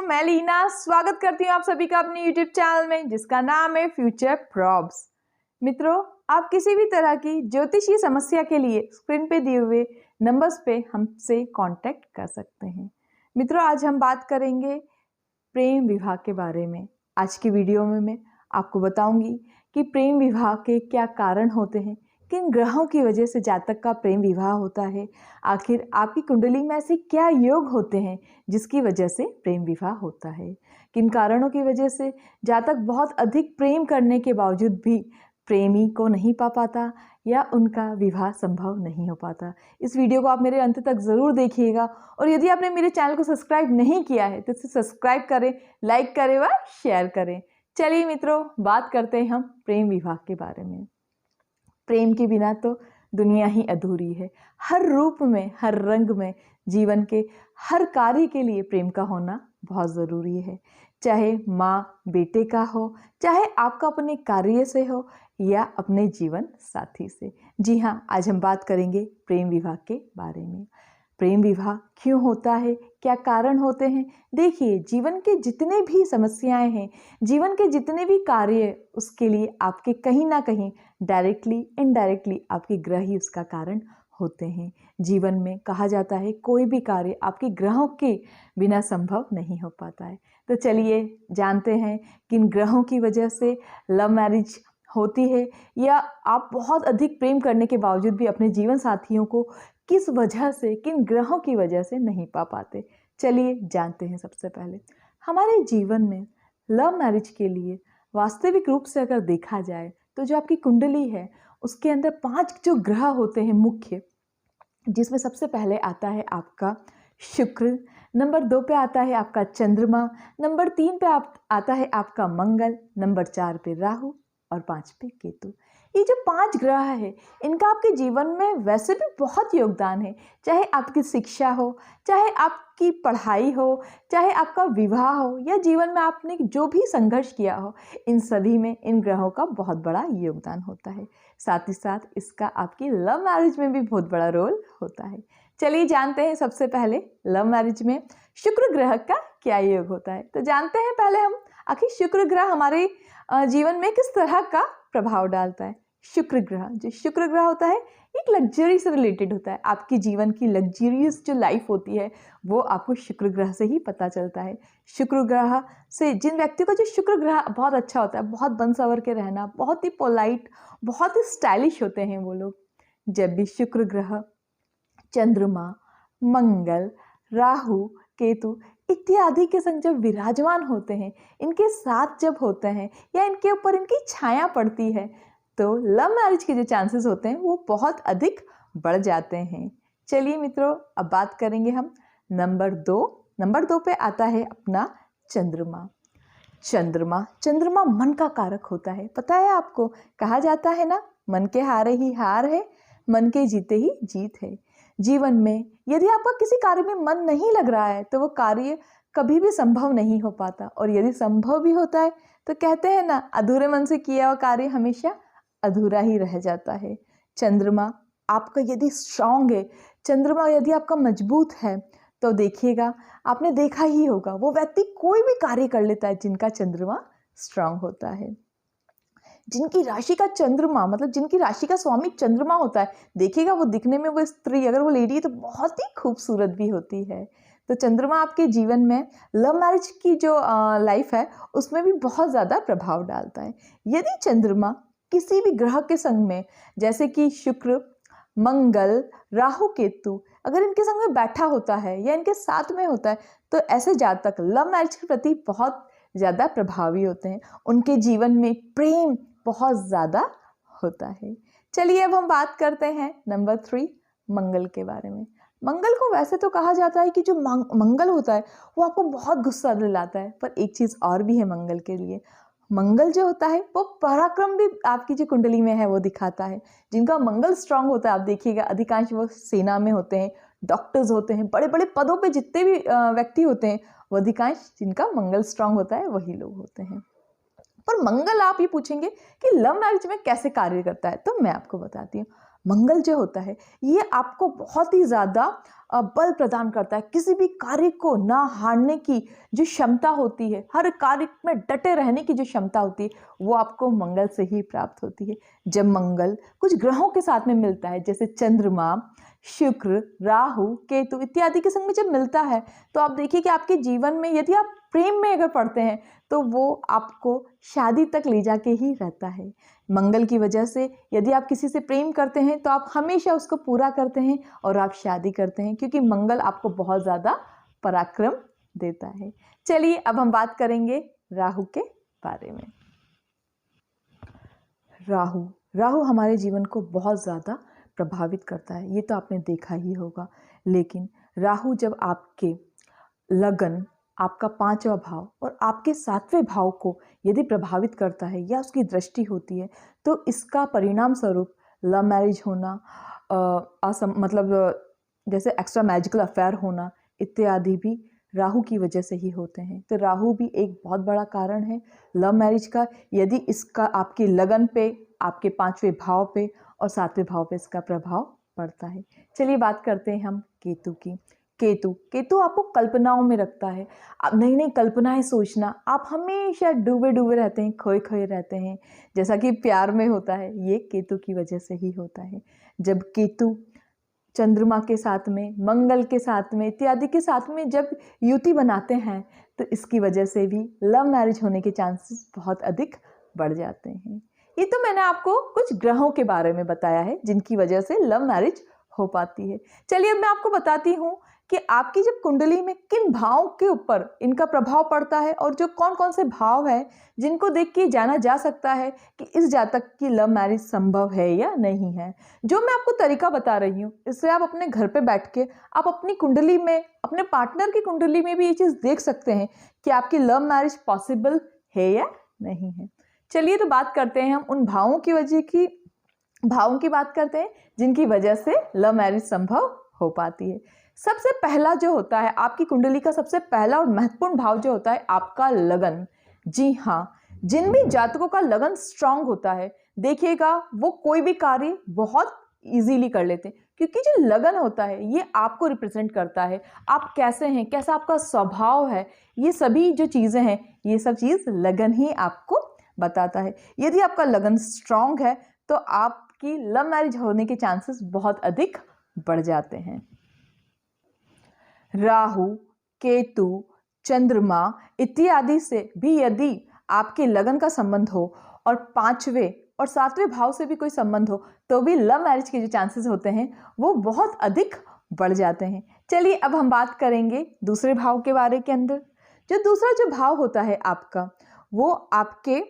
मैं लीना स्वागत करती हूँ आप सभी का अपने YouTube चैनल में जिसका नाम है फ्यूचर प्रॉब्स। मित्रों, आप किसी भी तरह की ज्योतिषीय समस्या के लिए स्क्रीन पे दिए हुए नंबर्स पे हमसे कांटेक्ट कर सकते हैं। मित्रों, आज हम बात करेंगे प्रेम विवाह के बारे में। आज की वीडियो में मैं आपको बताऊंगी कि प्रेम विवाह के क्या कारण होते हैं, किन ग्रहों की वजह से जातक का प्रेम विवाह होता है, आखिर आपकी कुंडली में ऐसे क्या योग होते हैं जिसकी वजह से प्रेम विवाह होता है, किन कारणों की वजह से जातक बहुत अधिक प्रेम करने के बावजूद भी प्रेमी को नहीं पा पाता या उनका विवाह संभव नहीं हो पाता। इस वीडियो को आप मेरे अंत तक ज़रूर देखिएगा और यदि आपने मेरे चैनल को सब्सक्राइब नहीं किया है तो इसे सब्सक्राइब करें, लाइक करें व शेयर करें। चलिए मित्रों, बात करते हैं हम प्रेम विवाह के बारे में। प्रेम के बिना तो दुनिया ही अधूरी है। हर रूप में, हर रंग में, जीवन के हर कार्य के लिए प्रेम का होना बहुत ज़रूरी है। चाहे माँ बेटे का हो, चाहे आपका अपने कार्य से हो या अपने जीवन साथी से। जी हाँ, आज हम बात करेंगे प्रेम विवाह के बारे में। प्रेम विवाह क्यों होता है, क्या कारण होते हैं। देखिए, जीवन के जितने भी समस्याएं हैं, जीवन के जितने भी कार्य, उसके लिए आपके कहीं ना कहीं डायरेक्टली इनडायरेक्टली आपके ग्रह ही उसका कारण होते हैं। जीवन में कहा जाता है कोई भी कार्य आपके ग्रहों के बिना संभव नहीं हो पाता है। तो चलिए जानते हैं किन ग्रहों की वजह से लव मैरिज होती है या आप बहुत अधिक प्रेम करने के बावजूद भी अपने जीवन साथियों को किस वजह से, किन ग्रहों की वजह से नहीं पा पाते। चलिए जानते हैं। सबसे पहले हमारे जीवन में लव मैरिज के लिए वास्तविक रूप से अगर देखा जाए तो जो आपकी कुंडली है उसके अंदर 5 जो ग्रह होते हैं मुख्य, जिसमें सबसे पहले आता है आपका शुक्र, नंबर 2 पे आता है आपका चंद्रमा, नंबर 3 पे आता है आपका मंगल, नंबर 4 पे राहु और 5 पे केतु। ये जो 5 ग्रह है इनका आपके जीवन में वैसे भी बहुत योगदान है। चाहे आपकी शिक्षा हो, चाहे आपकी पढ़ाई हो, चाहे आपका विवाह हो या जीवन में आपने जो भी संघर्ष किया हो, इन सभी में इन ग्रहों का बहुत बड़ा योगदान होता है। साथ ही साथ इसका आपकी लव मैरिज में भी बहुत बड़ा रोल होता है। चलिए जानते हैं सबसे पहले लव मैरिज में शुक्र ग्रह का क्या योग होता है। तो जानते हैं पहले हम आखिर शुक्र ग्रह हमारे जीवन में किस तरह का प्रभाव डालता है। शुक्र ग्रह, जो शुक्र ग्रह होता है एक लग्जरी से रिलेटेड होता है। आपकी जीवन की लग्जरियस जो लाइफ होती है वो आपको शुक्र ग्रह से ही पता चलता है। शुक्र ग्रह से जिन व्यक्तियों का जो शुक्र ग्रह बहुत अच्छा होता है, बहुत बन सवर के रहना, बहुत ही पोलाइट, बहुत ही स्टाइलिश होते हैं वो लोग। जब भी शुक्र ग्रह, चंद्रमा, मंगल, राहु, केतु इत्यादि के संग जब विराजमान होते हैं, इनके साथ जब होते हैं या इनके ऊपर इनकी छाया पड़ती है तो लव मैरिज के जो चांसेस होते हैं वो बहुत अधिक बढ़ जाते हैं। चलिए मित्रों, अब बात करेंगे हम नंबर 2। नंबर 2 पे आता है अपना चंद्रमा। चंद्रमा मन का कारक होता है। पता है आपको, कहा जाता है ना, मन के हारे ही हार है, मन के जीते ही जीत है। जीवन में यदि आपका किसी कार्य में मन नहीं लग रहा है तो वो कार्य कभी भी संभव नहीं हो पाता, और यदि संभव भी होता है तो कहते हैं ना, अधूरे मन से किया हुआ कार्य हमेशा अधूरा ही रह जाता है। चंद्रमा आपका यदि स्ट्रांग है, चंद्रमा यदि आपका मजबूत है तो देखिएगा, आपने देखा ही होगा, वो व्यक्ति कोई भी कार्य कर लेता है जिनका चंद्रमा स्ट्रांग होता है। जिनकी राशि का चंद्रमा, मतलब जिनकी राशि का स्वामी चंद्रमा होता है, देखिएगा वो दिखने में, वो स्त्री अगर वो लेडी है तो बहुत ही खूबसूरत भी होती है। तो चंद्रमा आपके जीवन में लव मैरिज की जो लाइफ है उसमें भी बहुत ज़्यादा प्रभाव डालता है। यदि चंद्रमा किसी भी ग्रह के संग में, जैसे कि शुक्र, मंगल, राहु, केतु, अगर इनके संग में बैठा होता है या इनके साथ में होता है तो ऐसे जातक लव मैरिज के प्रति बहुत ज़्यादा प्रभावी होते हैं। उनके जीवन में प्रेम बहुत ज़्यादा होता है। चलिए अब हम बात करते हैं नंबर 3 मंगल के बारे में। मंगल को वैसे तो कहा जाता है कि जो मंगल होता है वो आपको बहुत गुस्सा दिलाता है, पर एक चीज़ और भी है मंगल के लिए। मंगल जो होता है वो पराक्रम भी आपकी जो कुंडली में है वो दिखाता है। जिनका मंगल स्ट्रांग होता है, आप देखिएगा अधिकांश वो सेना में होते हैं, डॉक्टर्स होते हैं, बड़े बड़े पदों पे जितने भी व्यक्ति होते हैं वो अधिकांश जिनका मंगल स्ट्रांग होता है वही लोग होते हैं। पर मंगल, आप ये पूछेंगे कि लव मैरिज में कैसे कार्य करता है, तो मैं आपको बताती हूँ। मंगल जो होता है ये आपको बहुत ही ज़्यादा बल प्रदान करता है। किसी भी कार्य को ना हारने की जो क्षमता होती है, हर कार्य में डटे रहने की जो क्षमता होती है, वो आपको मंगल से ही प्राप्त होती है। जब मंगल कुछ ग्रहों के साथ में मिलता है, जैसे चंद्रमा, शुक्र, राहु, केतु इत्यादि के संग में जब मिलता है, तो आप देखिए कि आपके जीवन में यदि आप प्रेम में अगर पड़ते हैं तो वो आपको शादी तक ले जाके ही रहता है। मंगल की वजह से यदि आप किसी से प्रेम करते हैं तो आप हमेशा उसको पूरा करते हैं और आप शादी करते हैं, क्योंकि मंगल आपको बहुत ज़्यादा पराक्रम देता है। चलिए अब हम बात करेंगे राहु के बारे में। राहु हमारे जीवन को बहुत ज़्यादा प्रभावित करता है, ये तो आपने देखा ही होगा। लेकिन राहु जब आपके लगन, आपका 5वां भाव और आपके 7वें भाव को यदि प्रभावित करता है या उसकी दृष्टि होती है, तो इसका परिणाम स्वरूप लव मैरिज होना, मतलब जैसे एक्स्ट्रा मैजिकल अफेयर होना इत्यादि भी राहु की वजह से ही होते हैं। तो राहु भी एक बहुत बड़ा कारण है लव मैरिज का, यदि इसका आपकी लगन पे, आपके 5वें भाव पे और 7वें भाव पे इसका प्रभाव पड़ता है। चलिए बात करते हैं हम केतु की। केतु आपको कल्पनाओं में रखता है। आप नई नई कल्पनाएं सोचना, आप हमेशा डूबे डूबे रहते हैं, खोए खोए रहते हैं, जैसा कि प्यार में होता है, ये केतु की वजह से ही होता है। जब केतु चंद्रमा के साथ में, मंगल के साथ में इत्यादि के साथ में जब युति बनाते हैं, तो इसकी वजह से भी लव मैरिज होने के चांसेस बहुत अधिक बढ़ जाते हैं। ये तो मैंने आपको कुछ ग्रहों के बारे में बताया है जिनकी वजह से लव मैरिज हो पाती है। चलिए अब मैं आपको बताती हूँ कि आपकी जब कुंडली में किन भावों के ऊपर इनका प्रभाव पड़ता है और जो कौन कौन से भाव है जिनको देख के जाना जा सकता है कि इस जातक की लव मैरिज संभव है या नहीं है। जो मैं आपको तरीका बता रही हूँ, इससे आप अपने घर पे बैठ के आप अपनी कुंडली में, अपने पार्टनर की कुंडली में भी ये चीज़ देख सकते हैं कि आपकी लव मैरिज पॉसिबल है या नहीं है। चलिए तो बात करते हैं हम उन भावों की बात करते हैं जिनकी वजह से लव मैरिज संभव हो पाती है। सबसे पहला जो होता है, आपकी कुंडली का सबसे पहला और महत्वपूर्ण भाव जो होता है आपका लगन। जी हाँ, जिन भी जातकों का लगन स्ट्रांग होता है, देखिएगा वो कोई भी कार्य बहुत इजीली कर लेते हैं, क्योंकि जो लगन होता है ये आपको रिप्रेजेंट करता है। आप कैसे हैं, कैसा आपका स्वभाव है, ये सभी जो चीज़ें हैं, ये सब चीज़ लगन ही आपको बताता है। यदि आपका लगन स्ट्रांग है तो आपकी लव मैरिज होने के चांसेस बहुत अधिक बढ़ जाते हैं। राहु, केतु, चंद्रमा इत्यादि से भी यदि आपके लगन का संबंध हो और 5वें और 7वें भाव से भी कोई संबंध हो, तो भी लव मैरिज के जो चांसेस होते हैं वो बहुत अधिक बढ़ जाते हैं। चलिए अब हम बात करेंगे दूसरे भाव के बारे के अंदर। जो दूसरा भाव होता है आपका, वो आपके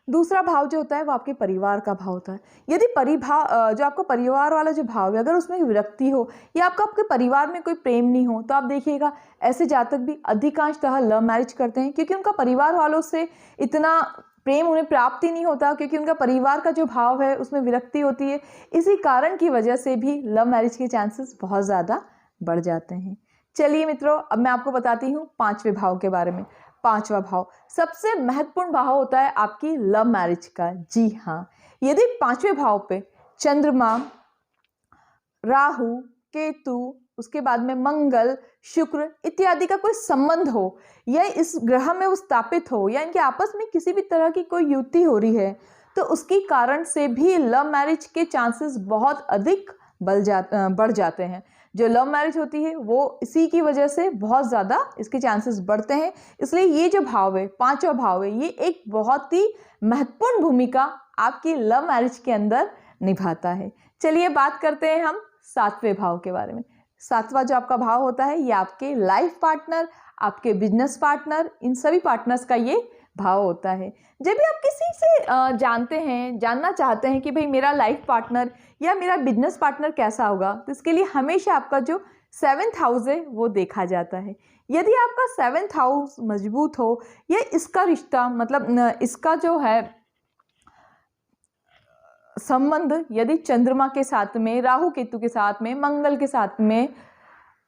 दूसरा भाव जो होता है वो आपके परिवार का भाव होता है। यदि जो आपका परिवार वाला जो भाव है, अगर उसमें विरक्ति हो या आपके परिवार में कोई प्रेम नहीं हो, तो आप देखिएगा ऐसे जातक भी अधिकांशतः लव मैरिज करते हैं, क्योंकि उनका परिवार वालों से इतना प्रेम उन्हें प्राप्त ही नहीं होता, क्योंकि उनका परिवार का जो भाव है उसमें विरक्ति होती है। इसी कारण की वजह से भी लव मैरिज के चांसेस बहुत ज़्यादा बढ़ जाते हैं। चलिए मित्रों, अब मैं आपको बताती हूँ 5वें भाव के बारे में। 5वां भाव सबसे महत्वपूर्ण भाव होता है आपकी लव मैरिज का। जी हाँ, यदि 5वें भाव पे चंद्रमा, राहु, केतु, उसके बाद में मंगल, शुक्र इत्यादि का कोई संबंध हो या इस ग्रह में वो स्थापित हो या इनके आपस में किसी भी तरह की कोई युति हो रही है, तो उसकी कारण से भी लव मैरिज के चांसेस बहुत अधिक बढ़ जाते हैं। जो लव मैरिज होती है वो इसी की वजह से बहुत ज़्यादा इसके चांसेस बढ़ते हैं। इसलिए ये जो भाव है, 5वां भाव है, ये एक बहुत ही महत्वपूर्ण भूमिका आपकी लव मैरिज के अंदर निभाता है। चलिए बात करते हैं हम 7वें भाव के बारे में। 7वां जो आपका भाव होता है ये आपके लाइफ पार्टनर, आपके बिजनेस पार्टनर, इन सभी पार्टनर्स का ये भाव होता है। जब भी आप किसी से जानना चाहते हैं कि भाई मेरा लाइफ पार्टनर या मेरा बिजनेस पार्टनर कैसा होगा, तो इसके लिए हमेशा आपका जो 7th हाउस है वो देखा जाता है। यदि आपका 7th हाउस मजबूत हो या इसका रिश्ता, मतलब इसका जो है संबंध यदि चंद्रमा के साथ में, राहु केतु के साथ में, मंगल के साथ में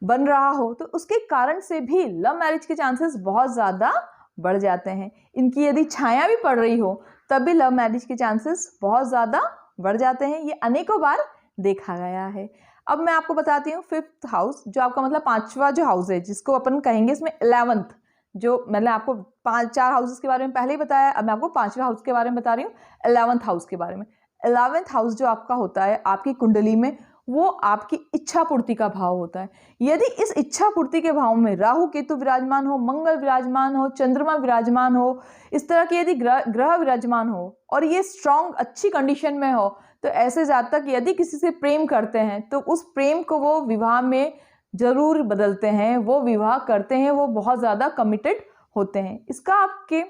बन रहा हो, तो उसके कारण से भी लव मैरिज के चांसेस बहुत ज़्यादा बढ़ जाते हैं। इनकी यदि छाया भी पड़ रही हो तब भी लव मैरिज के चांसेस बहुत ज़्यादा बढ़ जाते हैं। ये अनेकों बार देखा गया है। अब मैं आपको बताती हूँ 5th हाउस, जो आपका मतलब 5वां जो हाउस है, जिसको अपन कहेंगे इसमें 11th, जो मैंने आपको 4 हाउसेस के बारे में पहले ही बताया, अब मैं आपको 5वें हाउस के बारे में बता रही हूँ, 11th हाउस के बारे में। 11th हाउस जो आपका होता है आपकी कुंडली में, वो आपकी इच्छा पूर्ति का भाव होता है। यदि इस इच्छा पूर्ति के भाव में राहु केतु विराजमान हो, मंगल विराजमान हो, चंद्रमा विराजमान हो, इस तरह के यदि ग्रह विराजमान हो और ये स्ट्रांग अच्छी कंडीशन में हो, तो ऐसे जातक यदि किसी से प्रेम करते हैं तो उस प्रेम को वो विवाह में जरूर बदलते हैं, वो विवाह करते हैं, वो बहुत ज़्यादा कमिटेड होते हैं। इसका आपके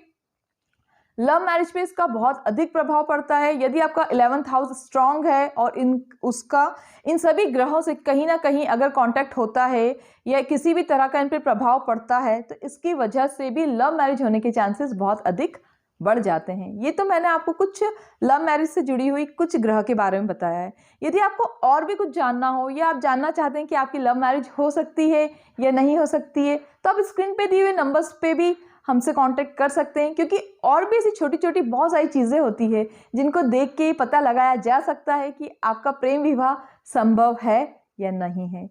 लव मैरिज पे इसका बहुत अधिक प्रभाव पड़ता है। यदि आपका 11th हाउस स्ट्रांग है और इन सभी ग्रहों से कहीं ना कहीं अगर कांटेक्ट होता है या किसी भी तरह का इन पे प्रभाव पड़ता है, तो इसकी वजह से भी लव मैरिज होने के चांसेस बहुत अधिक बढ़ जाते हैं। ये तो मैंने आपको कुछ लव मैरिज से जुड़ी हुई कुछ ग्रह के बारे में बताया है। यदि आपको और भी कुछ जानना हो या आप जानना चाहते हैं कि आपकी लव मैरिज हो सकती है या नहीं हो सकती है, तो आप स्क्रीन पे दिए हुए नंबर्स पे भी हमसे कांटेक्ट कर सकते हैं, क्योंकि और भी ऐसी छोटी छोटी बहुत सारी चीज़ें होती है जिनको देख के पता लगाया जा सकता है कि आपका प्रेम विवाह संभव है या नहीं है।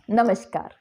नमस्कार।